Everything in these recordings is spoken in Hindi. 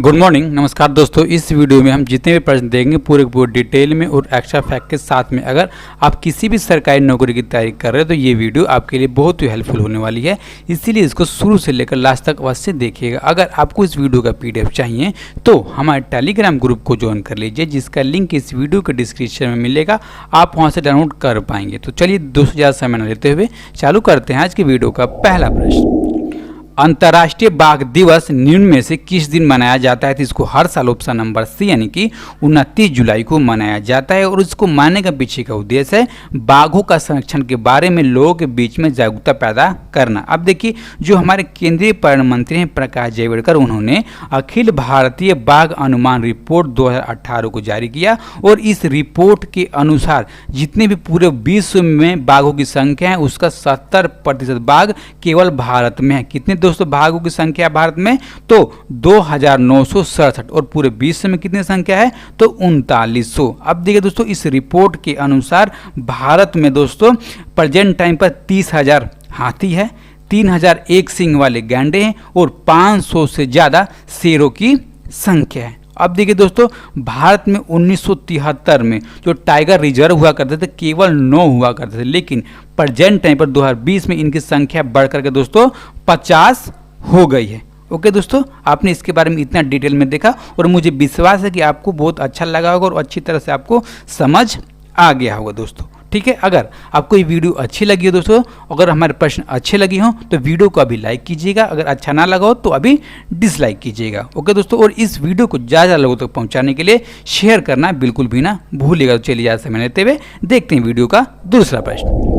गुड मॉर्निंग, नमस्कार दोस्तों। इस वीडियो में हम जितने भी प्रश्न देंगे पूरे डिटेल में और एक्स्ट्रा फैक्ट के साथ में। अगर आप किसी भी सरकारी नौकरी की तैयारी कर रहे हैं तो ये वीडियो आपके लिए बहुत ही हेल्पफुल होने वाली है, इसीलिए इसको शुरू से लेकर लास्ट तक अवश्य देखिएगा। अगर आपको इस वीडियो का PDF चाहिए तो हमारे टेलीग्राम ग्रुप को ज्वाइन कर लीजिए, जिसका लिंक इस वीडियो के डिस्क्रिप्शन में मिलेगा, आप वहाँ से डाउनलोड कर पाएंगे। तो चलिए दोस्तों ज़्यादा समय न लेते हुए चालू करते हैं आज की वीडियो का पहला प्रश्न। अंतर्राष्ट्रीय बाघ दिवस निम्न में से किस दिन मनाया जाता है? तो इसको हर साल ऑप्शन नंबर सी यानी कि 29 जुलाई को मनाया जाता है और इसको मानने का पीछे का उद्देश्य है बाघों का संरक्षण के बारे में लोगों के बीच में जागरूकता पैदा करना। अब देखिए, जो हमारे केंद्रीय पर्यावरण मंत्री हैं प्रकाश जावड़ेकर, उन्होंने अखिल भारतीय बाघ अनुमान रिपोर्ट 2018 को जारी किया और इस रिपोर्ट के अनुसार जितने भी पूरे विश्व में बाघों की संख्या है उसका 70% बाघ केवल भारत में है। कितने दोस्तों बाघों की संख्या भारत में? तो 2967 और पूरे विश्व में कितनी संख्या है? तो 3900। अब देखिए दोस्तों, इस रिपोर्ट के अनुसार भारत में दोस्तों प्रेजेंट टाइम पर 30,000 हाथी है, 3,000 एक सींग वाले गैंडे हैं और 500 से ज़्यादा शेरों की संख्या है। अब देखिए दोस्तों, भारत में 1973 में जो टाइगर रिजर्व हुआ करते थे केवल 9 हुआ करते थे, लेकिन प्रेजेंट टाइम पर 2020 में इनकी संख्या बढ़कर के दोस्तों 50 हो गई है। ओके दोस्तों, आपने इसके बारे में इतना डिटेल में देखा और मुझे विश्वास है कि आपको बहुत अच्छा लगा होगा और अच्छी तरह से आपको समझ आ गया होगा दोस्तों। ठीक है, अगर आपको ये वीडियो अच्छी लगी हो दोस्तों, अगर हमारे प्रश्न अच्छे लगे हों तो वीडियो को अभी लाइक कीजिएगा, अगर अच्छा ना लगा हो तो अभी डिसलाइक कीजिएगा। ओके दोस्तों, और इस वीडियो को ज़्यादा लोगों तक पहुंचाने के लिए शेयर करना बिल्कुल भी ना भूलिएगा। तो चलिए ज़्यादा समय लेते हुए देखते हैं वीडियो का दूसरा प्रश्न।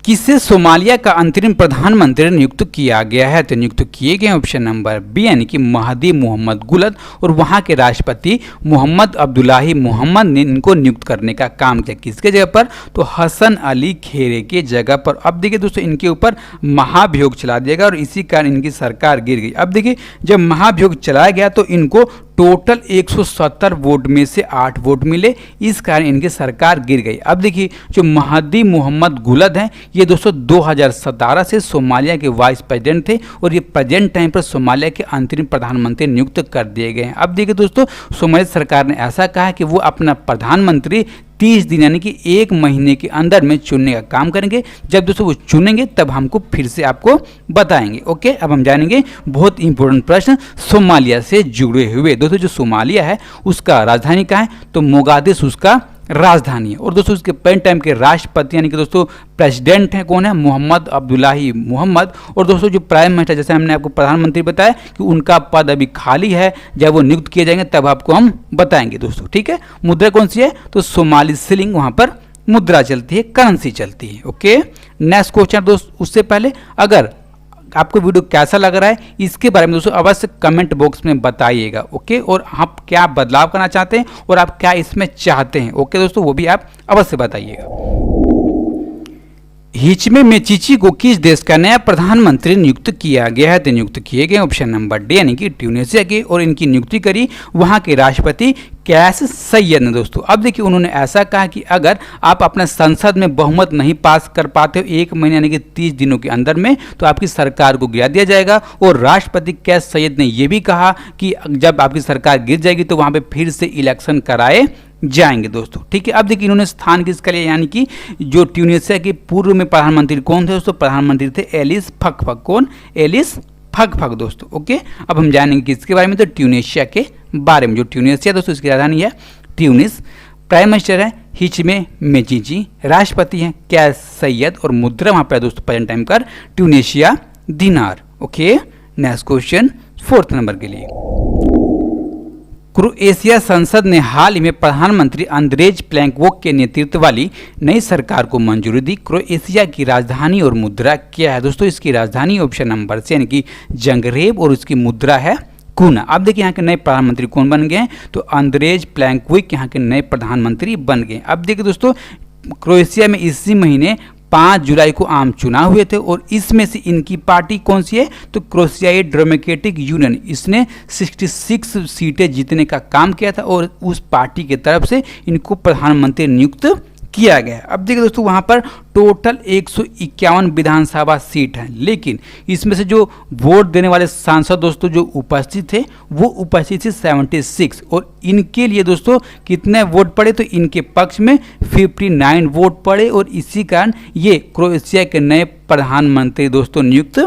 किसे सोमालिया का अंतरिम प्रधानमंत्री नियुक्त किया गया है? तो नियुक्त किए गए ऑप्शन नंबर बी यानी कि महदी मोहम्मद गुलद और वहां के राष्ट्रपति मोहम्मद अब्दुल्लाही मोहम्मद ने इनको नियुक्त करने का काम किया। किसके जगह पर? तो हसन अली खेरे के जगह पर। अब देखिए दोस्तों, इनके ऊपर महाभियोग चला दिया गया और इसी कारण इनकी सरकार गिर गई। अब देखिए, जब महाभियोग चलाया गया तो इनको टोटल 170 वोट में से 8 वोट मिले, इस कारण इनकी सरकार गिर गई। अब देखिए, जो महदी मोहम्मद गुलद हैं ये दोस्तों 2017 से सोमालिया के वाइस प्रेसिडेंट थे और ये प्रेजेंट टाइम पर सोमालिया के अंतरिम प्रधानमंत्री नियुक्त कर दिए गए हैं। अब देखिए दोस्तों, सोमालिया सरकार ने ऐसा कहा है कि वो अपना प्रधानमंत्री 30 दिन यानी कि 1 महीने के अंदर में चुनने का काम करेंगे। जब दोस्तों वो चुनेंगे तब हमको फिर से आपको बताएंगे। ओके, अब हम जानेंगे बहुत इंपॉर्टेंट प्रश्न सोमालिया से जुड़े हुए। दोस्तों, जो सोमालिया है उसका राजधानी कहाँ है? तो मोगादिशु उसका राजधानी है। और दोस्तों उसके प्रेजेंट टाइम के राष्ट्रपति यानी कि दोस्तों प्रेसिडेंट हैं कौन है? मोहम्मद अब्दुल्लाही मोहम्मद। और दोस्तों जो प्राइम मिनिस्टर, जैसे हमने आपको प्रधानमंत्री बताया कि उनका पद अभी खाली है, जब वो नियुक्त किए जाएंगे तब आपको हम बताएंगे दोस्तों। ठीक है, मुद्रा कौन सी है? तो सोमाली शिलिंग वहां पर मुद्रा चलती है, करेंसी चलती है। ओके, नेक्स्ट क्वेश्चन दोस्तों, उससे पहले अगर आपको वीडियो कैसा लग रहा है इसके बारे में दोस्तों अवश्य कमेंट बॉक्स में बताइएगा। ओके, और आप क्या बदलाव करना चाहते हैं और आप क्या इसमें चाहते हैं, ओके दोस्तों, वो भी आप अवश्य बताइएगा। हिचमे मेचीची को किस देश का नया प्रधानमंत्री नियुक्त किया गया है? तो नियुक्त किए गए ऑप्शन नंबर डी यानी कि ट्यूनीशिया के, और इनकी नियुक्ति करी वहां के राष्ट्रपति कैस सैयद ने दोस्तों। अब देखिए, उन्होंने ऐसा कहा कि अगर आप अपने संसद में बहुमत नहीं पास कर पाते हो 1 महीने यानी कि 30 दिनों के अंदर में, तो आपकी सरकार को गिरा दिया जाएगा। और राष्ट्रपति कैस सैयद ने यह भी कहा कि जब आपकी सरकार गिर जाएगी तो वहां पे फिर से इलेक्शन कराए जाएंगे दोस्तों। ठीक है, अब देखिए इन्होंने स्थान किसका लिया, यानी कि जो ट्यूनीशिया के पूर्व में प्रधानमंत्री कौन थे दोस्तों? प्रधानमंत्री थे एलिस फकफक। कौन? एलिस फकफक दोस्तों। ओके, अब हम जानेंगे किसके बारे में? तो ट्यूनीशिया के बारे में। जो ट्यूनीशिया दोस्तों इसकी राजधानी है ट्यूनिस, प्राइम मिनिस्टर है हिचमे मेचीची, राष्ट्रपति हैं कैस सैयद और मुद्रा वहां पर दोस्तों प्रेजेंट टाइम कर ट्यूनीशिया दिनार। Okay, next question 4th number के लिए। क्रोएशिया संसद ने हाल ही में प्रधानमंत्री अंद्रेज प्लेनकोविक के नेतृत्व वाली नई सरकार को मंजूरी दी। क्रोएशिया की राजधानी और मुद्रा क्या है दोस्तों? इसकी राजधानी ऑप्शन नंबर सी यानी कि जंगरेब और उसकी मुद्रा है kuna। अब देखिए यहाँ के नए प्रधानमंत्री कौन बन गए हैं? तो अंद्रेज प्लेनकोविक यहाँ के नए प्रधानमंत्री बन गए। अब देखिए दोस्तों, क्रोएशिया में इसी महीने 5 जुलाई को आम चुनाव हुए थे और इसमें से इनकी पार्टी कौन सी है? तो क्रोएशियाई डेमोक्रेटिक यूनियन। इसने 66 सीटें जीतने का काम किया था और उस पार्टी की तरफ से इनको प्रधानमंत्री नियुक्त किया गया। अब देखिए दोस्तों वहाँ पर टोटल 151 विधानसभा सीट हैं, लेकिन इसमें से जो वोट देने वाले सांसद दोस्तों जो उपस्थित थे वो उपस्थित थे 76, और इनके लिए दोस्तों कितने वोट पड़े, तो इनके पक्ष में 59 वोट पड़े, और इसी कारण ये क्रोएशिया के नए प्रधानमंत्री दोस्तों नियुक्त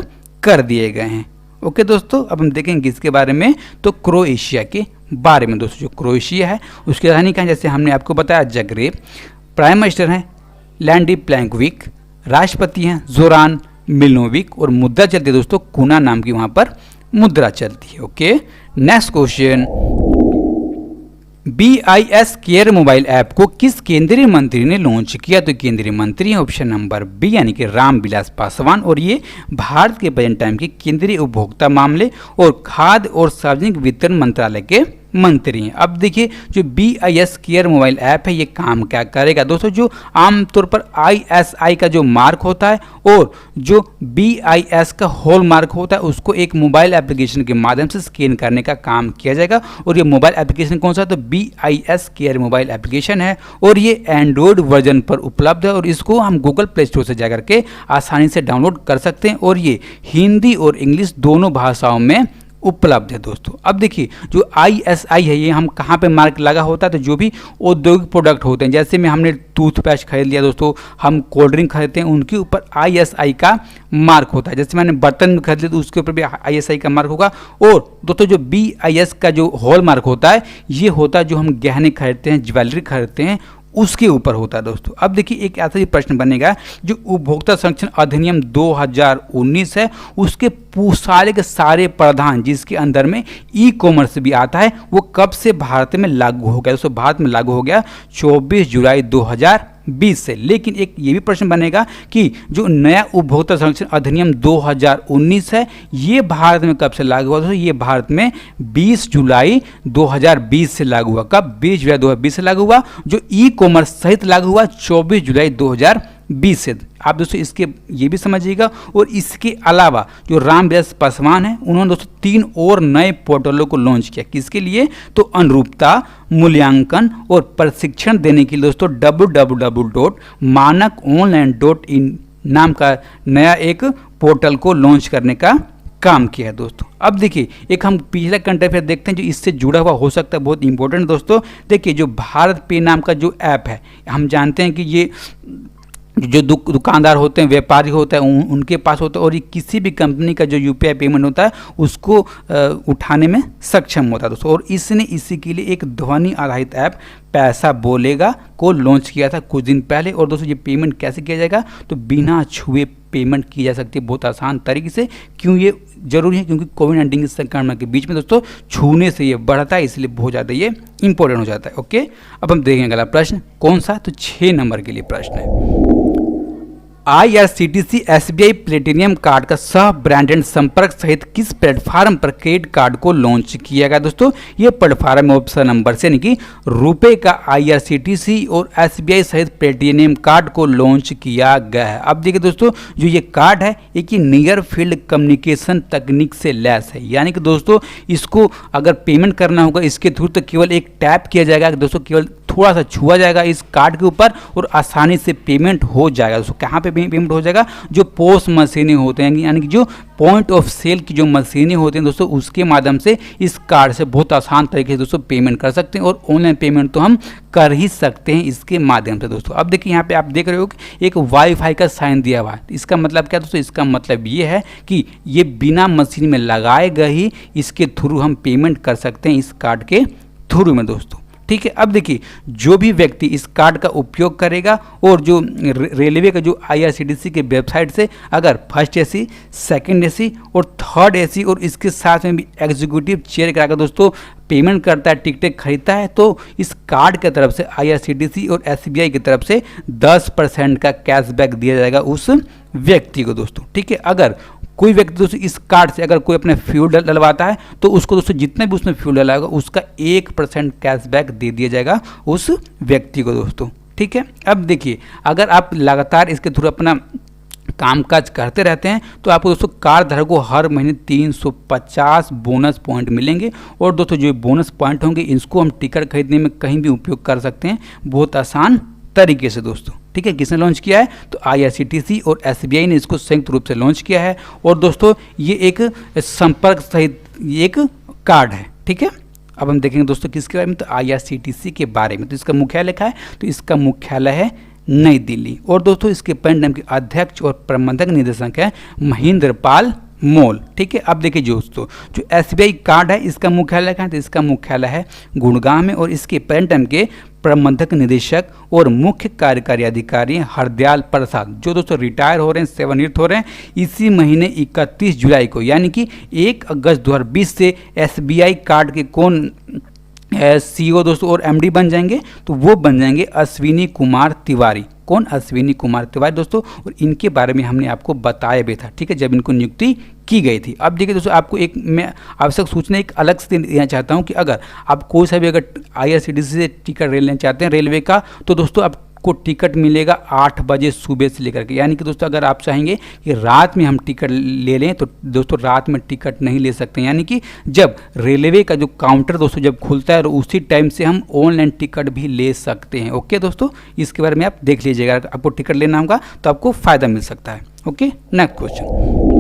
कर दिए गए हैं। ओके दोस्तों, अब हम देखेंगे इसके बारे में, तो क्रोएशिया के बारे में दोस्तों। जो क्रोएशिया है उसकी राजधानी कहाँ, जैसे हमने आपको बताया जग्रेब, प्राइम मिनिस्टर हैं लैंडी प्लैंकोविक, राष्ट्रपति हैं जोरान मिलोनोविक, और मुद्रा चलती है दोस्तों कुना नाम की वहाँ पर मुद्रा चलती है। Okay, next question, BIS care mobile app को किस केंद्रीय मंत्री ने लॉन्च किया, तो केंद्रीय मंत्री है ऑप्शन नंबर बी यानी कि रामविलास पासवान, और ये भारत के प्रेजेंट टाइम के केंद्रीय उपभोक्ता मामले और खाद्य और सार्वजनिक वितरण मंत्रालय के मंत्री हैं। अब देखिए जो BIS केयर मोबाइल ऐप है ये काम क्या करेगा दोस्तों, जो आमतौर पर ISI का जो मार्क होता है और जो BIS का हॉल मार्क होता है उसको एक मोबाइल एप्लीकेशन के माध्यम से स्कैन करने का काम किया जाएगा। और ये मोबाइल एप्लीकेशन कौन सा है, तो BIS केयर मोबाइल एप्लीकेशन है, और ये एंड्रॉयड वर्जन पर उपलब्ध है, और इसको हम गूगल प्ले स्टोर से जाकर के आसानी से डाउनलोड कर सकते हैं, और ये हिंदी और इंग्लिश दोनों भाषाओं में उपलब्ध है दोस्तों। अब देखिए जो ISI है ये हम कहाँ पे मार्क लगा होता है, तो जो भी औद्योगिक प्रोडक्ट होते हैं, जैसे में हमने टूथपेस्ट खरीद लिया दोस्तों, हम कोल्ड ड्रिंक खरीदते हैं, उनके ऊपर ISI का मार्क होता है। जैसे मैंने बर्तन खरीद लिया तो उसके ऊपर भी ISI का मार्क होगा। और दोस्तों जो BIS का जो हॉल मार्क होता है ये होता है जो हम गहने खरीदते हैं, ज्वेलरी खरीदते हैं, उसके ऊपर होता है दोस्तों। अब देखिए एक ऐसा ही प्रश्न बनेगा, जो उपभोक्ता संरक्षण अधिनियम 2019 है उसके सारे के सारे प्रावधान जिसके अंदर में ई-कॉमर्स भी आता है वो कब से भारत में लागू हो गया दोस्तों, भारत में लागू हो गया 24 जुलाई 2020 से। लेकिन एक ये भी प्रश्न बनेगा कि जो नया उपभोक्ता संरक्षण अधिनियम 2019 है ये भारत में कब से लागू हुआ दोस्तों, ये भारत में 20 जुलाई 2020 से लागू हुआ। कब, 20 जुलाई 2020 से लागू हुआ। जो ई-कॉमर्स सहित लागू हुआ 24 जुलाई 2020 से। आप दोस्तों इसके ये भी समझिएगा। और इसके अलावा जो रामविलास पासवान है उन्होंने दोस्तों 3 और नए पोर्टलों को लॉन्च किया। किसके लिए, तो अनुरूपता मूल्यांकन और प्रशिक्षण देने के लिए दोस्तों www.manakonline.in नाम का नया एक पोर्टल को लॉन्च करने का काम किया है दोस्तों। अब देखिए एक हम पिछला कंटेंट फिर देखते हैं जो इससे जुड़ा हुआ हो सकता है, बहुत इंपॉर्टेंट दोस्तों। देखिए जो भारत पे नाम का जो ऐप है, हम जानते हैं कि ये जो दुकानदार होते हैं, व्यापारी होता है, उनके पास होता है, और ये किसी भी कंपनी का जो UPI पेमेंट होता है उसको उठाने में सक्षम होता है दोस्तों। और इसने इसी के लिए एक ध्वनि आधारित ऐप पैसा बोलेगा को लॉन्च किया था कुछ दिन पहले। और दोस्तों ये पेमेंट कैसे किया जाएगा, तो बिना छुए पेमेंट की जा सकती है बहुत आसान तरीके से। क्यों ये जरूरी है, क्योंकि कोविड-19 के संक्रमण के बीच में दोस्तों छूने से ये बढ़ता है, इसलिए बहुत ज़्यादा ये इंपॉर्टेंट हो जाता है। ओके, अब हम देखेंगे अगला प्रश्न कौन सा, तो 6 नंबर के लिए प्रश्न है। IRCTC SBI प्लेटिनियम कार्ड का सह ब्रांडेड संपर्क सहित किस प्लेटफार्म पर क्रेडिट कार्ड को लॉन्च किया गया दोस्तों, ये प्लेटफार्म ऑप्शन नंबर से यानी कि रुपए का IRCTC और SBI सहित प्लेटिनियम कार्ड को लॉन्च किया गया है। अब देखिए दोस्तों जो ये कार्ड है एक नियर फील्ड कम्युनिकेशन तकनीक से लैस है, यानी कि दोस्तों इसको अगर पेमेंट करना होगा इसके थ्रू तो केवल एक टैप किया जाएगा दोस्तों, केवल थोड़ा सा छुआ जाएगा इस कार्ड के ऊपर और आसानी से पेमेंट हो जाएगा दोस्तों। कहाँ पे पेमेंट हो जाएगा, जो पोस्ट मशीनें होते हैं यानी कि जो पॉइंट ऑफ सेल की जो मशीनें होती हैं दोस्तों उसके माध्यम से इस कार्ड से बहुत आसान तरीके से दोस्तों पेमेंट कर सकते हैं। और ऑनलाइन पेमेंट तो हम कर ही सकते हैं इसके माध्यम से दोस्तों। अब देखिए यहाँ पे आप देख रहे हो कि एक वाईफाई का साइन दिया हुआ है, इसका मतलब क्या दोस्तों, इसका मतलब ये है कि ये बिना मशीन में लगाए गए ही इसके थ्रू हम पेमेंट कर सकते हैं इस कार्ड के थ्रू में दोस्तों। ठीक है, अब देखिए जो भी व्यक्ति इस कार्ड का उपयोग करेगा और जो रेलवे का जो IRCTC के वेबसाइट से अगर फर्स्ट AC, सेकंड AC और थर्ड AC और इसके साथ में भी एग्जीक्यूटिव चेयर कराकर दोस्तों पेमेंट करता है, टिकटें खरीदता है, तो इस कार्ड की तरफ से IRCTC और SBI की तरफ से 10% का कैशबैक दिया जाएगा उस व्यक्ति को दोस्तों। ठीक है, अगर कोई व्यक्ति दोस्तों इस कार्ड से अगर कोई अपने फ्यूल डलवाता है तो उसको दोस्तों जितने भी उसमें फ्यूल डलाएगा उसका 1% कैशबैक दे दिया जाएगा उस व्यक्ति को दोस्तों। ठीक है, अब देखिए अगर आप लगातार इसके थ्रू अपना कामकाज करते रहते हैं तो आपको दोस्तों कार्ड धारक को हर महीने 350 बोनस पॉइंट मिलेंगे। और दोस्तों जो बोनस पॉइंट होंगे इसको हम टिकट खरीदने में कहीं भी उपयोग कर सकते हैं बहुत आसान तरीके से दोस्तों, ठीक है। किसने लॉन्च किया है? तो IRCTC और SBI ने इसको संयुक्त रूप से लॉन्च किया है। और दोस्तों ये एक संपर्क सहित एक कार्ड है, ठीक है। अब हम देखेंगे दोस्तों किसके बारे में, तो IRCTC के बारे में। तो इसका मुख्यालय कहाँ है? तो इसका मुख्यालय है नई दिल्ली। और दोस्तों इसके परिणाम के अध्यक्ष और प्रबंधक निदेशक है महेंद्र पाल मॉल, ठीक है। अब देखिए दोस्तों, जो SBI कार्ड है इसका मुख्यालय कहाँ है? तो इसका मुख्यालय है गुड़गांव में। और इसके पेंटम के प्रबंधक निदेशक और मुख्य कार्यकारी अधिकारी हरदयाल प्रसाद, जो दोस्तों रिटायर हो रहे हैं, सेवानिवृत्त हो रहे हैं इसी महीने 31 जुलाई को, यानी कि 1 अगस्त 2020 से SBI कार्ड के कौन CEO दोस्तों और MD बन जाएंगे? तो वो बन जाएंगे अश्विनी कुमार तिवारी। कौन? अश्विनी कुमार तिवारी दोस्तों। और इनके बारे में हमने आपको बताया भी था, ठीक है, जब इनको नियुक्ति की गई थी। अब देखिए दोस्तों, आपको एक मैं आवश्यक सूचना एक अलग से देना चाहता हूं कि अगर आप कोई सा भी अगर IRCTC से टिकट लेना चाहते हैं रेलवे का, तो दोस्तों आपको टिकट मिलेगा 8 बजे सुबह से लेकर के। यानी कि दोस्तों अगर आप चाहेंगे कि रात में हम टिकट ले लें तो दोस्तों रात में टिकट नहीं ले सकते। यानी कि जब रेलवे का जो काउंटर दोस्तों जब खुलता है तो उसी टाइम से हम ऑनलाइन टिकट भी ले सकते हैं। ओके दोस्तों, इसके बारे में आप देख लीजिएगा। अगर आपको टिकट लेना होगा तो आपको फ़ायदा मिल सकता है। ओके, नेक्स्ट क्वेश्चन,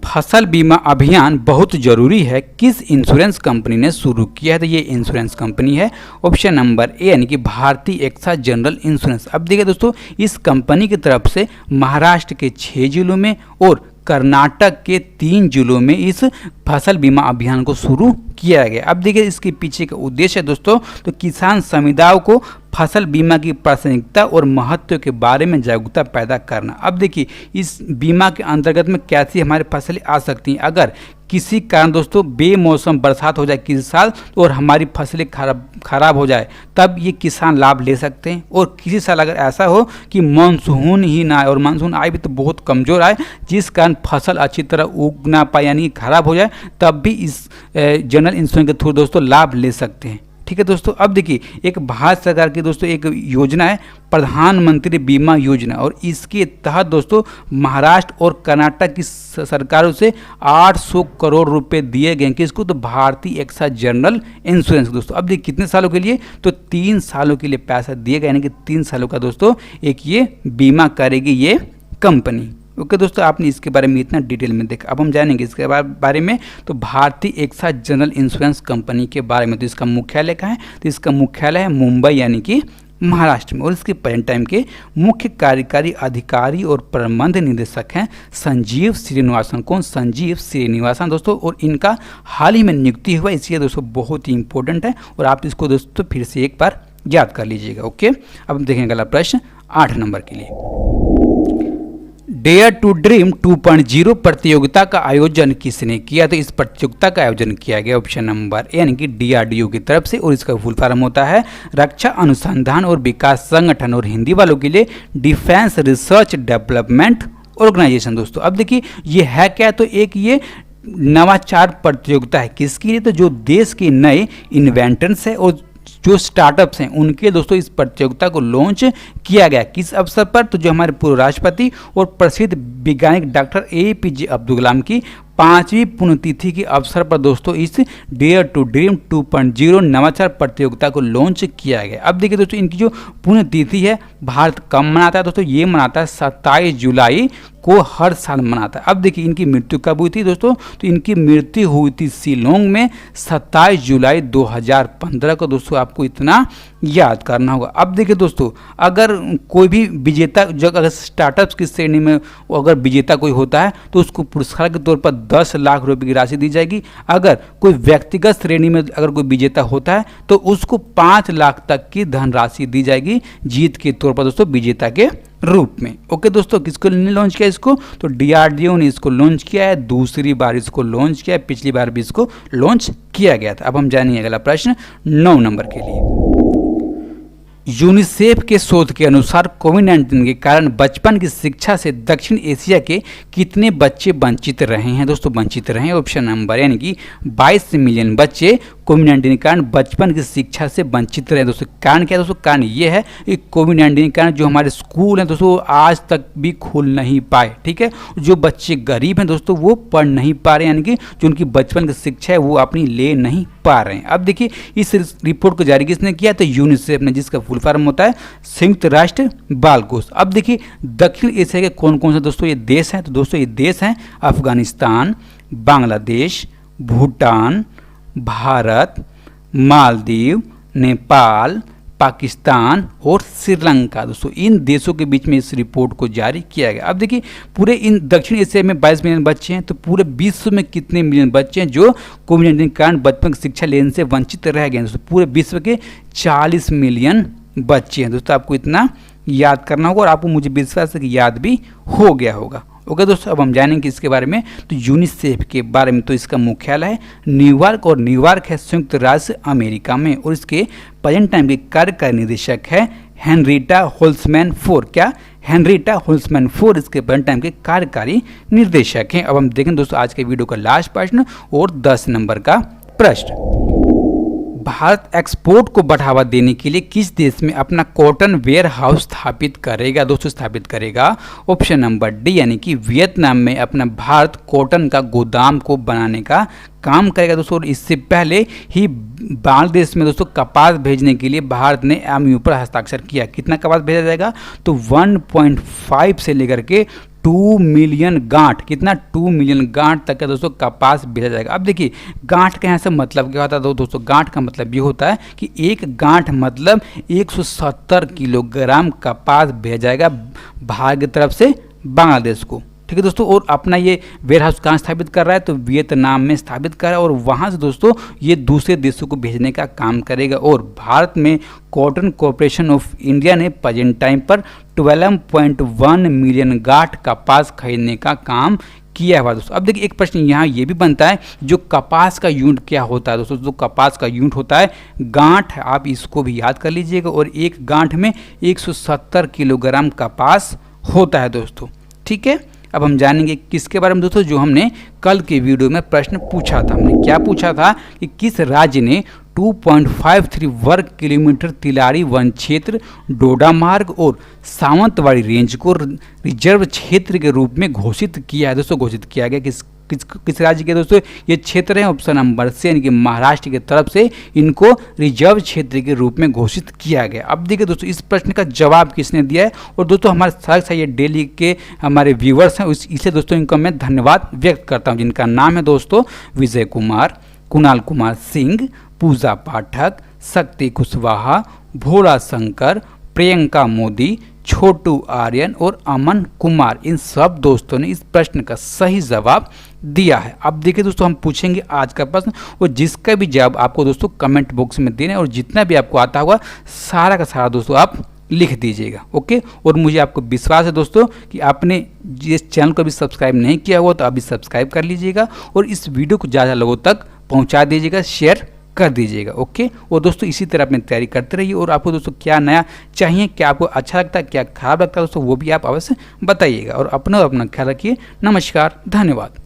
फसल बीमा अभियान बहुत जरूरी है, किस इंश्योरेंस कंपनी ने शुरू किया है? तो ये इंश्योरेंस कंपनी है ऑप्शन नंबर ए, यानी कि भारतीय एक्सा जनरल इंश्योरेंस। अब देखिए दोस्तों, इस कंपनी की तरफ से महाराष्ट्र के 6 जिलों में और कर्नाटक के 3 जिलों में इस फसल बीमा अभियान को शुरू किया गया। अब देखिए इसके पीछे का उद्देश्य है दोस्तों, तो किसान समुदायों को फसल बीमा की प्रासंगिकता और महत्व के बारे में जागरूकता पैदा करना। अब देखिए इस बीमा के अंतर्गत में कैसी हमारी फसलें आ सकती हैं। अगर किसी कारण दोस्तों बेमौसम बरसात हो जाए किसी साल और हमारी फसलें खराब हो जाए, तब ये किसान लाभ ले सकते हैं। और किसी साल अगर ऐसा हो कि मानसून ही ना आए और मानसून आए भी तो बहुत कमज़ोर आए, जिस कारण फसल अच्छी तरह उग ना पाए यानी खराब हो जाए, तब भी इस जनरल इंश्योरेंस के थ्रू दोस्तों लाभ ले सकते हैं। ठीक है दोस्तों, अब देखिए एक भारत सरकार की दोस्तों एक योजना है प्रधानमंत्री बीमा योजना, और इसके तहत दोस्तों महाराष्ट्र और कर्नाटक की सरकारों से 800 करोड़ रुपए दिए गए किसको? तो भारतीय एक्सा जनरल इंश्योरेंस दोस्तों। अब देखिए कितने सालों के लिए? तो 3 सालों के लिए पैसा दिए गए, यानी कि 3 सालों का दोस्तों एक ये बीमा करेगी ये कंपनी। ओके दोस्तों, आपने इसके बारे में इतना डिटेल में देखा। अब हम जानेंगे इसके बारे में, तो भारतीय एक्सा जनरल इंश्योरेंस कंपनी के बारे में। तो इसका मुख्यालय कहाँ है? तो इसका मुख्यालय है मुंबई यानी कि महाराष्ट्र में। और इसके प्रेजेंट टाइम के मुख्य कार्यकारी अधिकारी और प्रबंध निदेशक हैं संजीव श्रीनिवासन। कौन? संजीव श्रीनिवासन दोस्तों। और इनका हाल ही में नियुक्ति हुआ, इसलिए दोस्तों बहुत ही इंपॉर्टेंट है और आप इसको दोस्तों फिर से एक बार याद कर लीजिएगा। ओके, अब हम देखेंगे अगला प्रश्न 8 नंबर के लिए। डेयर टू ड्रीम 2.0 प्रतियोगिता का आयोजन किसने किया? तो इस प्रतियोगिता का आयोजन किया गया ऑप्शन नंबर ए, यानी कि DRDO की तरफ से। और इसका फुल फॉर्म होता है रक्षा अनुसंधान और विकास संगठन, और हिंदी वालों के लिए डिफेंस रिसर्च डेवलपमेंट ऑर्गेनाइजेशन दोस्तों। अब देखिए ये है क्या? तो एक ये नवाचार प्रतियोगिता है किसके लिए? तो जो देश के नए इन्वेंटर्स है और जो स्टार्टअप्स हैं उनके दोस्तों इस प्रतियोगिता को लॉन्च किया गया। किस अवसर पर? तो जो हमारे पूर्व राष्ट्रपति और प्रसिद्ध वैज्ञानिक डॉक्टर APJ अब्दुल कलाम की 5वीं पुण्यतिथि के अवसर पर दोस्तों इस डेयर टू ड्रीम 2.0 नवाचार प्रतियोगिता को लॉन्च किया गया। अब देखिए दोस्तों इनकी जो पुण्यतिथि है भारत कब मनाता है दोस्तों? ये मनाता है 27 जुलाई को हर साल मनाता है। अब देखिए इनकी मृत्यु कब हुई थी दोस्तों? तो इनकी मृत्यु हुई थी शिलोंग में 27 जुलाई 2015 को दोस्तों, आपको इतना याद करना होगा। अब देखिए दोस्तों, अगर कोई भी विजेता जो अगर स्टार्टअप्स की श्रेणी में अगर विजेता कोई होता है तो उसको पुरस्कार के तौर पर 10 लाख रुपए की राशि दी जाएगी। अगर कोई व्यक्तिगत श्रेणी में अगर कोई विजेता होता है तो उसको 5 लाख तक की धनराशि दी जाएगी जीत के तौर पर दोस्तों, विजेता के रूप में। ओके दोस्तों, किसको लॉन्च किया इसको? तो DRDO ने इसको लॉन्च किया है, दूसरी बार इसको लॉन्च किया है, पिछली बार भी इसको लॉन्च किया गया था। अब हम जानिए अगला प्रश्न 9 नंबर के लिए। यूनिसेफ के शोध के अनुसार कोविड-19 के कारण बचपन की शिक्षा से दक्षिण एशिया के कितने बच्चे वंचित रहे हैं दोस्तों? वंचित रहे हैं ऑप्शन नंबर, यानी कि 22 मिलियन बच्चे कोविड-19 के कारण बचपन की शिक्षा से वंचित रहे दोस्तों। कारण क्या है दोस्तों? कारण ये है कि कोविड-19 के कारण जो हमारे स्कूल हैं दोस्तों आज तक भी खुल नहीं पाए। ठीक है, जो बच्चे गरीब हैं दोस्तों वो पढ़ नहीं पा रहे हैं, यानी कि जो उनकी बचपन की शिक्षा है वो अपनी ले नहीं पा रहे हैं। अब देखिए इस रिपोर्ट को जारी किसने किया? तो यूनिसेफ ने, जिसका फुल फुल फॉर्म होता है संयुक्त राष्ट्र बाल कोष। अब देखिए दक्षिण एशिया के कौन कौन से दोस्तों ये देश हैं, तो दोस्तों ये देश हैं अफगानिस्तान, बांग्लादेश, भूटान, भारत, मालदीव, नेपाल, पाकिस्तान और श्रीलंका। दोस्तों इन देशों के बीच में इस रिपोर्ट को जारी किया गया। अब देखिए पूरे इन दक्षिण एशिया में 22 मिलियन बच्चे हैं, तो पूरे विश्व में कितने मिलियन बच्चे हैं जो कोविड-19 के कारण बचपन की शिक्षा लेने से वंचित रह गए हैं। दोस्तों पूरे विश्व के 40 मिलियन बच्चे हैं। दोस्तों आपको इतना याद करना होगा और आपको मुझे विश्वास है कि याद भी हो गया होगा। ओके दोस्तों, अब हम जानेंगे इसके बारे में। तो यूनिसेफ के बारे में, तो इसका मुख्यालय है न्यूयॉर्क और न्यूयॉर्क है संयुक्त राज्य अमेरिका में, और इसके प्रेजेंट टाइम के कार्यकारी निदेशक है हेनरिटा होल्समैन फोर। क्या? हेनरिटा होल्समैन फोर इसके प्रेजेंट टाइम के कार्यकारी निर्देशक हैं। अब हम देखें दोस्तों आज के वीडियो का लास्ट प्रश्न और 10 नंबर का प्रश्न। भारत एक्सपोर्ट को बढ़ावा देने के लिए किस देश में अपना कॉटन वेयर हाउस स्थापित करेगा? दोस्तों स्थापित करेगा ऑप्शन नंबर डी यानी कि वियतनाम में अपना भारत कॉटन का गोदाम को बनाने का काम करेगा। दोस्तों इससे पहले ही बांग्लादेश में दोस्तों कपास भेजने के लिए भारत ने एमओयू पर हस्ताक्षर किया। कितना कपास भेजा जाएगा? तो 1.5 से लेकर के 2 मिलियन गांठ, कितना 2 मिलियन गांठ तक का दोस्तों कपास भेजा जाएगा। अब देखिए गांठ का यहाँ से मतलब क्या होता है? दोस्तों गांठ का मतलब ये होता है कि एक गांठ मतलब 170 किलोग्राम कपास भेजा जाएगा भारत की तरफ से बांग्लादेश को। ठीक है दोस्तों, और अपना ये वेयर हाउस कहाँ स्थापित कर रहा है? तो वियतनाम में स्थापित कर रहा है, और वहाँ से दोस्तों ये दूसरे देशों को भेजने का काम करेगा। और भारत में कॉटन कॉर्पोरेशन ऑफ इंडिया ने प्रेजेंट टाइम पर 12.1 मिलियन गांठ कपास खरीदने का काम किया हुआ दोस्तों। अब देखिए एक प्रश्न यहाँ ये भी बनता है, जो कपास का यूनिट क्या होता है? दोस्तों जो कपास का यूनिट होता है गांठ, आप इसको भी याद कर लीजिएगा, और एक गांठ में 170 किलोग्राम कपास होता है दोस्तों। ठीक है, अब हम जानेंगे किसके बारे में दोस्तों, जो हमने कल के वीडियो में प्रश्न पूछा था। हमने क्या पूछा था कि किस राज्य ने 2.53 वर्ग किलोमीटर तिलारी वन क्षेत्र, डोडा मार्ग और सावंतवाड़ी रेंज को रिजर्व क्षेत्र के रूप में घोषित किया है? दोस्तों घोषित किया गया किस राज्य के दोस्तों ये क्षेत्र है? ऑप्शन नंबर से यानी कि महाराष्ट्र की तरफ से इनको रिजर्व क्षेत्र के रूप में घोषित किया गया। अब देखिए दोस्तों इस प्रश्न का जवाब किसने दिया है, और दोस्तों हमारे साथ ये डेली के हमारे व्यूवर्स हैं, इसलिए दोस्तों इनको मैं धन्यवाद व्यक्त करता हूँ, जिनका नाम है दोस्तों विजय कुमार, कुणाल कुमार सिंह, पूजा पाठक, शक्ति कुशवाहा, भोला शंकर, प्रियंका मोदी, छोटू आर्यन और अमन कुमार। इन सब दोस्तों ने इस प्रश्न का सही जवाब दिया है। अब देखिए दोस्तों हम पूछेंगे आज का प्रश्न, और जिसका भी जवाब आपको दोस्तों कमेंट बॉक्स में देना है, और जितना भी आपको आता होगा सारा का सारा दोस्तों आप लिख दीजिएगा। ओके, और मुझे आपको विश्वास है दोस्तों कि आपने इस चैनल को अभी सब्सक्राइब नहीं किया हुआ तो अभी सब्सक्राइब कर लीजिएगा, और इस वीडियो को ज़्यादा लोगों तक पहुँचा दीजिएगा, शेयर कर दीजिएगा। ओके, और दोस्तों इसी तरह अपनी तैयारी करते रहिए, और आपको दोस्तों क्या नया चाहिए, क्या आपको अच्छा लगता है, क्या खराब लगता है दोस्तों वो भी आप अवश्य बताइएगा, और अपना ख्याल रखिए। नमस्कार, धन्यवाद।